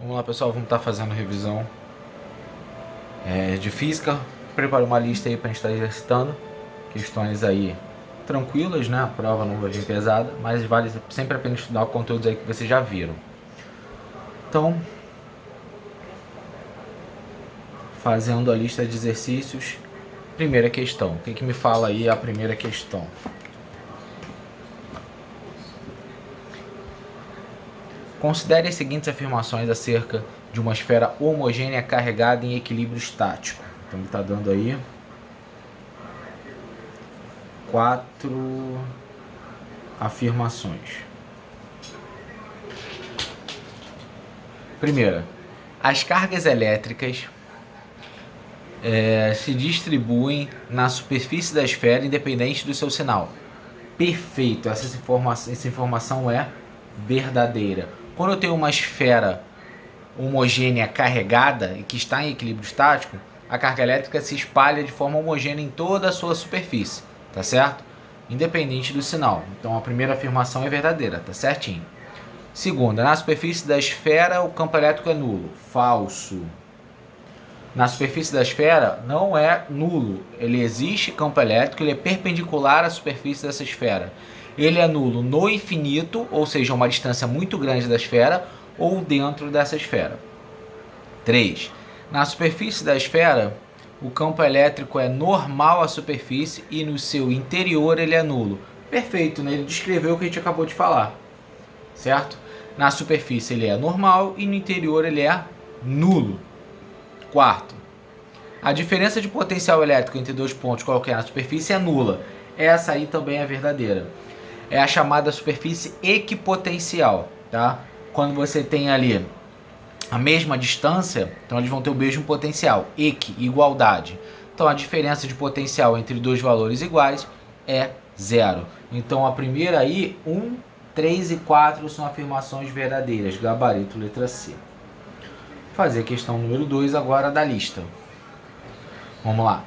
Vamos lá, pessoal, vamos estar fazendo revisão de física. Prepara uma lista aí para a gente estar exercitando. Questões aí tranquilas, né? A prova não vai vir pesada, mas vale sempre a pena estudar conteúdos aí que vocês já viram. Então, fazendo a lista de exercícios, primeira questão. O que me fala aí a primeira questão? Considere as seguintes afirmações acerca de uma esfera homogênea carregada em equilíbrio estático. Então ele está dando aí 4 afirmações. Primeira, as cargas elétricas se distribuem na superfície da esfera independente do seu sinal. Perfeito, essa informação é verdadeira. Quando eu tenho uma esfera homogênea carregada e que está em equilíbrio estático, a carga elétrica se espalha de forma homogênea em toda a sua superfície, tá certo? Independente do sinal. Então a primeira afirmação é verdadeira, tá certinho. Segunda, na superfície da esfera o campo elétrico é nulo. Falso. Na superfície da esfera não é nulo. Ele existe campo elétrico, ele é perpendicular à superfície dessa esfera. Ele é nulo no infinito, ou seja, uma distância muito grande da esfera, ou dentro dessa esfera. 3. Na superfície da esfera, o campo elétrico é normal à superfície e no seu interior ele é nulo. Perfeito, né? Ele descreveu o que a gente acabou de falar, certo? Na superfície ele é normal e no interior ele é nulo. 4. A diferença de potencial elétrico entre dois pontos qualquer na superfície é nula. Essa aí também é verdadeira. É a chamada superfície equipotencial, tá? Quando você tem ali a mesma distância, então eles vão ter o mesmo potencial. Igualdade. Então a diferença de potencial entre dois valores iguais é zero. Então a primeira aí, 1, 3 e 4 são afirmações verdadeiras. Gabarito letra C. Fazer a questão número 2 agora da lista. Vamos lá.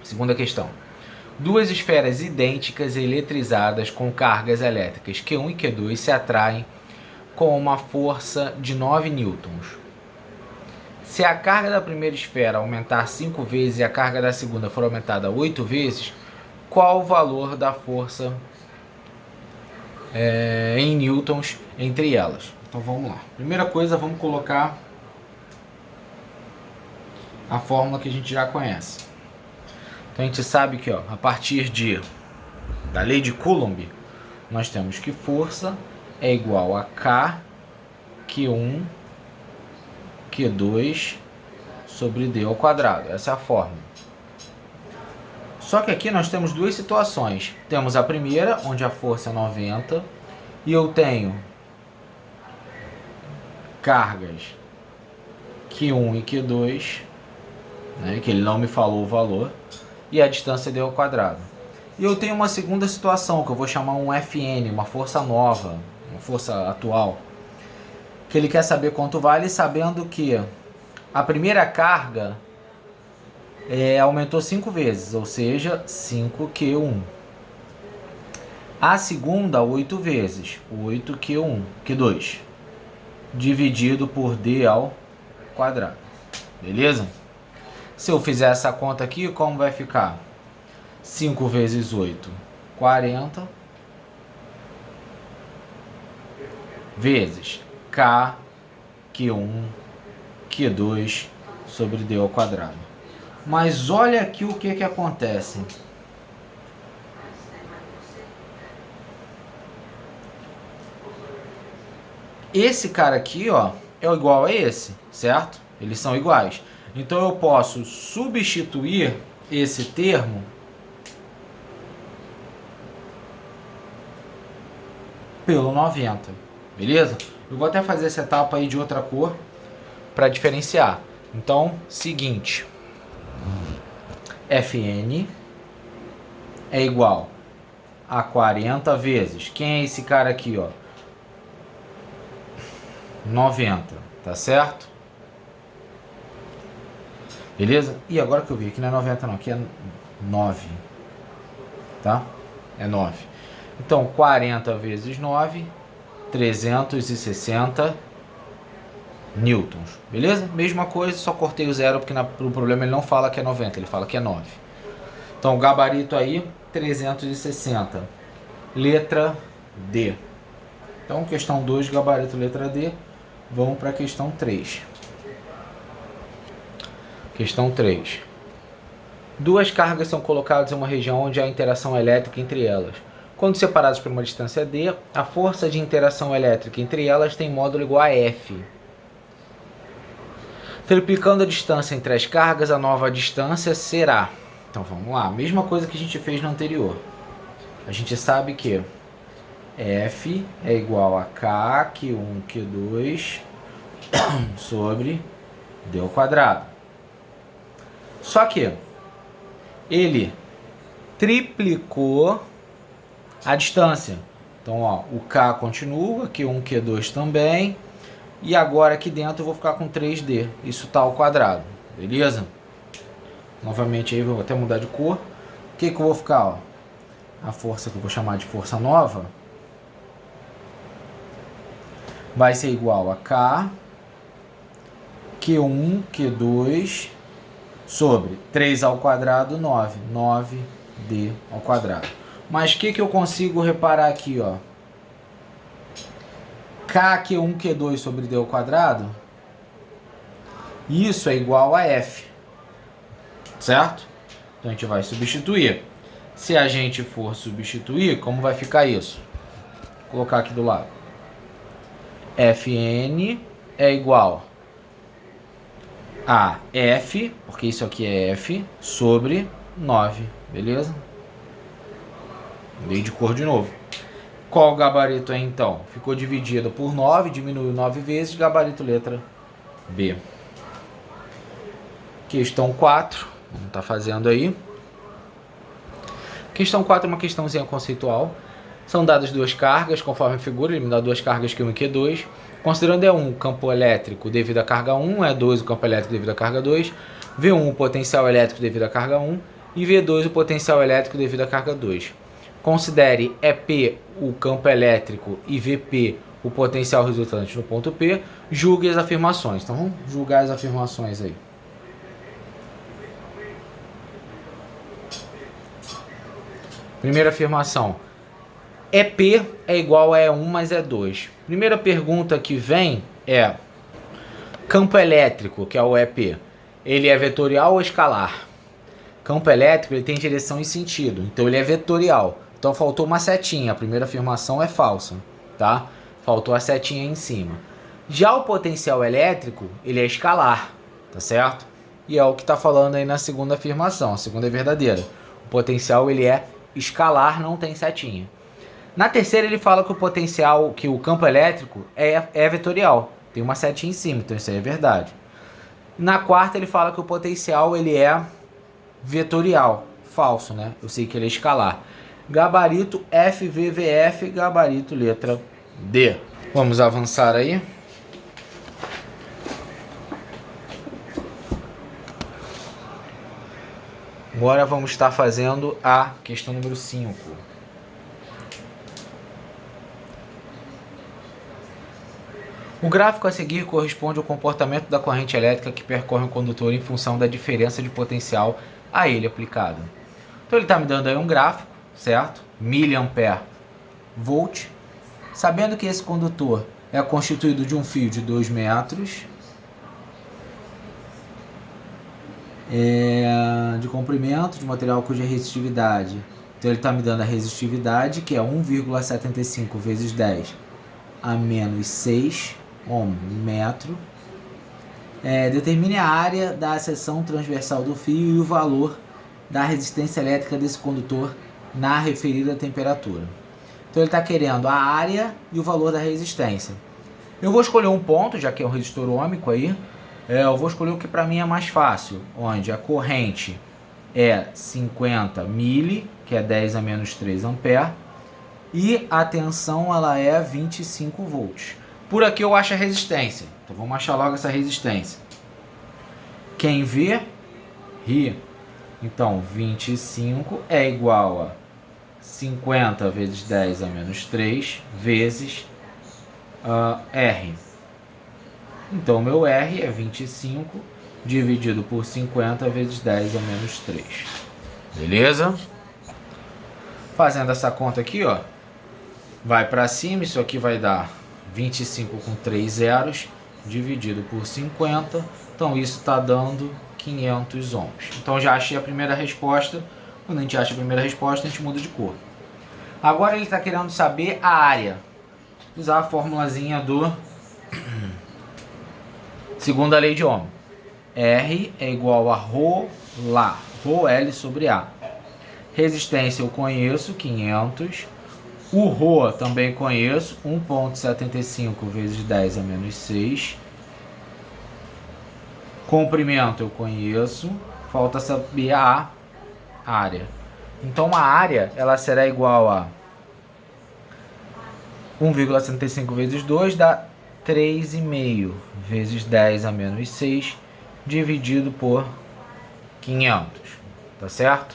Segunda questão. Duas esferas idênticas eletrizadas com cargas elétricas Q1 e Q2 se atraem com uma força de 9 newtons. Se a carga da primeira esfera aumentar 5 vezes e a carga da segunda for aumentada 8 vezes, qual o valor da força em newtons entre elas? Então vamos lá. Primeira coisa, vamos colocar a fórmula que a gente já conhece. Então a gente sabe que, a partir da lei de Coulomb, nós temos que força é igual a K, Q1, Q2 sobre D ao quadrado. Essa é a fórmula. Só que aqui nós temos duas situações. Temos a primeira, onde a força é 90, e eu tenho cargas Q1 e Q2, né, que ele não me falou o valor, e a distância D ao quadrado. E eu tenho uma segunda situação, que eu vou chamar um FN, uma força nova, uma força atual, que ele quer saber quanto vale, sabendo que a primeira carga aumentou 5 vezes, ou seja, 5Q1. A segunda, 8 vezes, 8Q1, Q2, dividido por D ao quadrado. Beleza? Se eu fizer essa conta aqui, como vai ficar? 5 vezes 8, 40, vezes K, Q1, Q2 sobre D ao quadrado. Mas olha aqui o que acontece. Esse cara aqui, é igual a esse, certo? Eles são iguais. Então eu posso substituir esse termo pelo 90, beleza? Eu vou até fazer essa etapa aí de outra cor para diferenciar. Então, seguinte, Fn é igual a 40 vezes, quem é esse cara aqui, 90, tá certo? Beleza? E agora que eu vi, aqui não é 90 não, aqui é 9, tá? É 9. Então, 40 vezes 9, 360 newtons, beleza? Mesma coisa, só cortei o zero porque no problema ele não fala que é 90, ele fala que é 9. Então, o gabarito aí, 360. Letra D. Então, questão 2, gabarito letra D. Vamos para a questão 3. Questão 3. Duas cargas são colocadas em uma região onde há interação elétrica entre elas. Quando separadas por uma distância D, a força de interação elétrica entre elas tem módulo igual a F. Triplicando a distância entre as cargas, a nova distância será... Então vamos lá, mesma coisa que a gente fez no anterior. A gente sabe que F é igual a K, Q1, Q2 sobre D ao quadrado. Só que ele triplicou a distância. Então, ó, o K continua, Q1, Q2 também. E agora aqui dentro eu vou ficar com 3D. Isso tá ao quadrado, beleza? Novamente aí, vou até mudar de cor. O que que eu vou ficar, ó? A força que eu vou chamar de força nova vai ser igual a K, Q1, Q2 sobre 3 ao quadrado, 9. 9D ao quadrado. Mas o que eu consigo reparar aqui, ó? K, Q1, Q2 sobre D ao quadrado, isso é igual a F, certo? Então a gente vai substituir. Se a gente for substituir, como vai ficar isso? Vou colocar aqui do lado. Fn é igual a F, porque isso aqui é F, sobre 9, beleza? Dei de cor de novo. Qual o gabarito é então? Ficou dividido por 9, diminuiu 9 vezes, gabarito letra B. Questão 4, vamos estar fazendo aí. Questão 4 é uma questãozinha conceitual. São dadas duas cargas, conforme a figura, ele me dá duas cargas Q1 e Q2. Considerando E1 o campo elétrico devido à carga 1, E2 o campo elétrico devido à carga 2, V1 o potencial elétrico devido à carga 1 e V2 o potencial elétrico devido à carga 2. Considere EP o campo elétrico e VP o potencial resultante no ponto P. Julgue as afirmações. Então vamos julgar as afirmações aí. Primeira afirmação. EP é igual a E1 mais E2. Primeira pergunta que vem é: campo elétrico, que é o EP, ele é vetorial ou escalar? Campo elétrico ele tem direção e sentido, então ele é vetorial. Então faltou uma setinha, a primeira afirmação é falsa, tá? Faltou a setinha em cima. Já o potencial elétrico, ele é escalar, tá certo? E é o que está falando aí na segunda afirmação, a segunda é verdadeira. O potencial ele é escalar, não tem setinha. Na terceira ele fala que o potencial, que o campo elétrico é vetorial, tem uma setinha em cima, então isso aí é verdade. Na quarta ele fala que o potencial ele é vetorial, falso, né? Eu sei que ele é escalar. Gabarito FVVF, gabarito letra D. Vamos avançar aí. Agora vamos estar fazendo a questão número 5. O gráfico a seguir corresponde ao comportamento da corrente elétrica que percorre o condutor em função da diferença de potencial a ele aplicada. Então ele está me dando aí um gráfico, certo? Miliampere volt. Sabendo que esse condutor é constituído de um fio de 2 metros de comprimento, de material cuja resistividade. Então ele está me dando a resistividade, que é 1,75 vezes 10 a menos 6 ohm metro. Determine a área da seção transversal do fio e o valor da resistência elétrica desse condutor na referida temperatura. Então ele está querendo a área e o valor da resistência. Eu vou escolher um ponto, já que é um resistor ôhmico aí. Eu vou escolher o que para mim é mais fácil, onde a corrente é 50 mili, que é 10 a menos 3 ampere, e a tensão ela é 25 volts. Por aqui eu acho a resistência, então vamos achar logo essa resistência. Quem vê, ri. Então 25 é igual a 50 vezes 10 a menos 3 vezes R. Então, meu R é 25 dividido por 50 vezes 10 a menos 3. Beleza? Fazendo essa conta aqui, ó, vai para cima, isso aqui vai dar 25 com 3 zeros, dividido por 50. Então, isso está dando 500 ohms. Então, já achei a primeira resposta. Quando a gente acha a primeira resposta, a gente muda de cor. Agora ele está querendo saber a área. Usar a formulazinha do segunda lei de Ohm. R é igual a ρ lá, ρl sobre A. Resistência eu conheço, 500. O ρ também conheço, 1,75 vezes 10 a menos 6. Comprimento eu conheço, falta saber a área. Então a área ela será igual a 1,75 vezes 2 dá 3,5 vezes 10 a menos 6 dividido por 500, tá certo?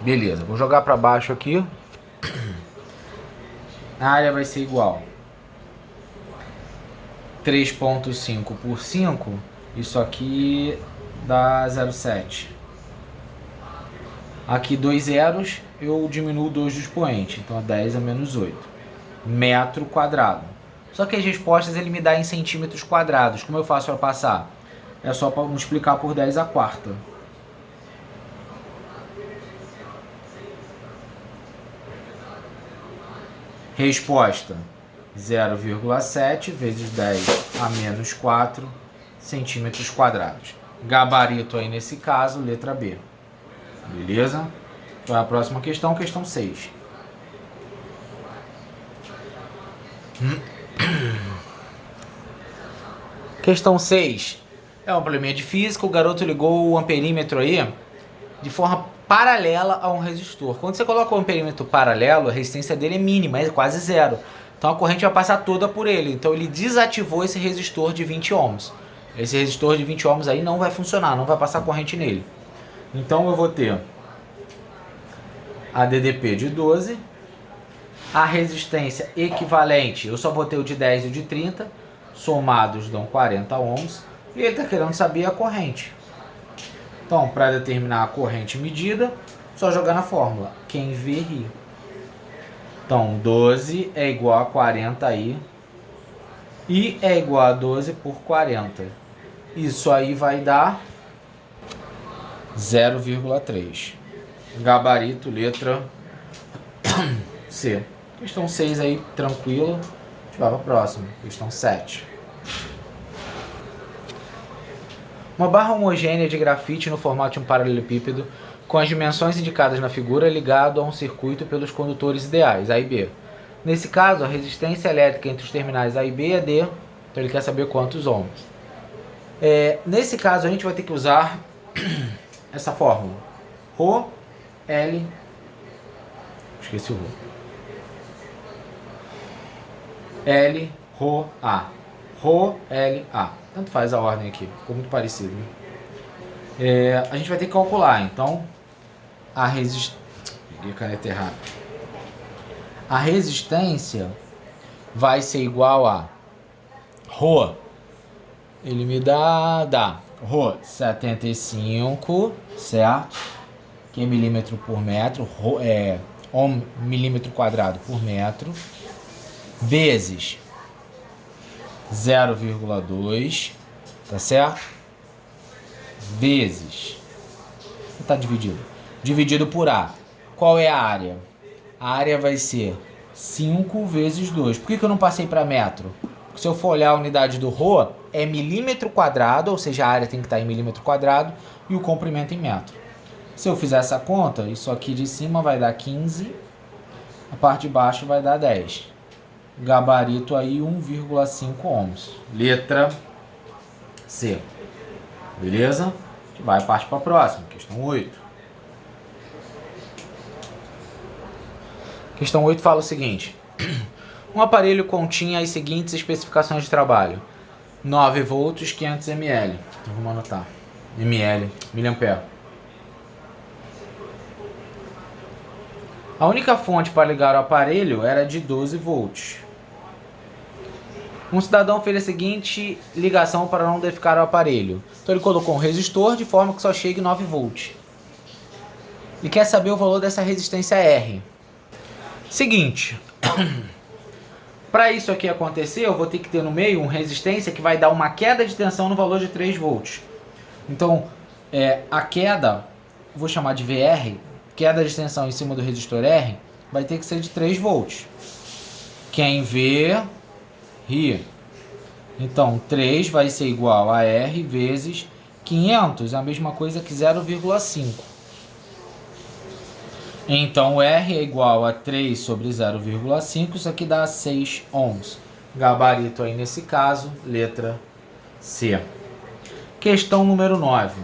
Beleza, vou jogar para baixo aqui. A área vai ser igual 3,5 por 5, isso aqui dá 0,7. Aqui 2 zeros, eu diminuo 2 do expoente, então é 10 a menos 8. Metro quadrado. Só que as respostas ele me dá em centímetros quadrados. Como eu faço para passar? É só para multiplicar por 10 a quarta. Resposta: 0,7 vezes 10 a menos 4 centímetros quadrados. Gabarito aí nesse caso, letra B. Beleza? Para a próxima questão, questão 6. Questão 6 é um probleminha de física. O garoto ligou o amperímetro aí de forma paralela a um resistor. Quando você coloca o amperímetro paralelo, a resistência dele é mínima, é quase zero. Então a corrente vai passar toda por ele. Então ele desativou esse resistor de 20 ohms. Esse resistor de 20 ohms aí não vai funcionar, não vai passar corrente nele. Então eu vou ter a DDP de 12, a resistência equivalente, eu só vou ter o de 10 e o de 30, somados dão 40 ohms, e ele está querendo saber a corrente. Então, para determinar a corrente medida, só jogar na fórmula, quem vê ri. Então, 12 é igual a 40 aí, I é igual a 12 por 40. Isso aí vai dar 0,3. Gabarito, letra C. Questão 6 aí, tranquilo. A gente vai para a próxima. Questão 7. Uma barra homogênea de grafite no formato de um paralelepípedo, com as dimensões indicadas na figura, ligado a um circuito pelos condutores ideais, A e B. Nesse caso, a resistência elétrica entre os terminais A e B é D, então ele quer saber quantos ohms. Nesse caso, a gente vai ter que usar essa fórmula. Rho, L... Esqueci o Rho. L, Rho, A. Rho, L, A. Tanto faz a ordem aqui, ficou muito parecido. Né? A gente vai ter que calcular, então, a resistência... Peguei a caneta errada. A resistência vai ser igual a Rho. Ele me dá Rho 75, certo? Que é milímetro por metro, Rho, ohm milímetro quadrado por metro, vezes 0,2, tá certo? Vezes, tá dividido por A. Qual é a área? A área vai ser 5 vezes 2. Por que eu não passei para metro? Porque se eu for olhar a unidade do Rho, é milímetro quadrado, ou seja, a área tem que estar em milímetro quadrado, e o comprimento em metro. Se eu fizer essa conta, isso aqui de cima vai dar 15, a parte de baixo vai dar 10. Gabarito aí 1,5 ohms. Letra C. Beleza? A gente vai partir para a próxima, questão 8. Questão 8 fala o seguinte. Um aparelho continha as seguintes especificações de trabalho. 9 volts, 500 ml. Então vamos anotar. ml, miliampere. A única fonte para ligar o aparelho era de 12 volts. Um cidadão fez a seguinte ligação para não danificar o aparelho. Então ele colocou um resistor de forma que só chegue 9 volts. E quer saber o valor dessa resistência R. Seguinte, para isso aqui acontecer, eu vou ter que ter no meio uma resistência que vai dar uma queda de tensão no valor de 3 volts. Então, a queda, vou chamar de VR, queda de tensão em cima do resistor R, vai ter que ser de 3 volts. Quem vê, ri. Então, 3 vai ser igual a R vezes 500, a mesma coisa que 0,5. Então, R é igual a 3 sobre 0,5, isso aqui dá 6 ohms. Gabarito aí nesse caso, letra C. Questão número 9.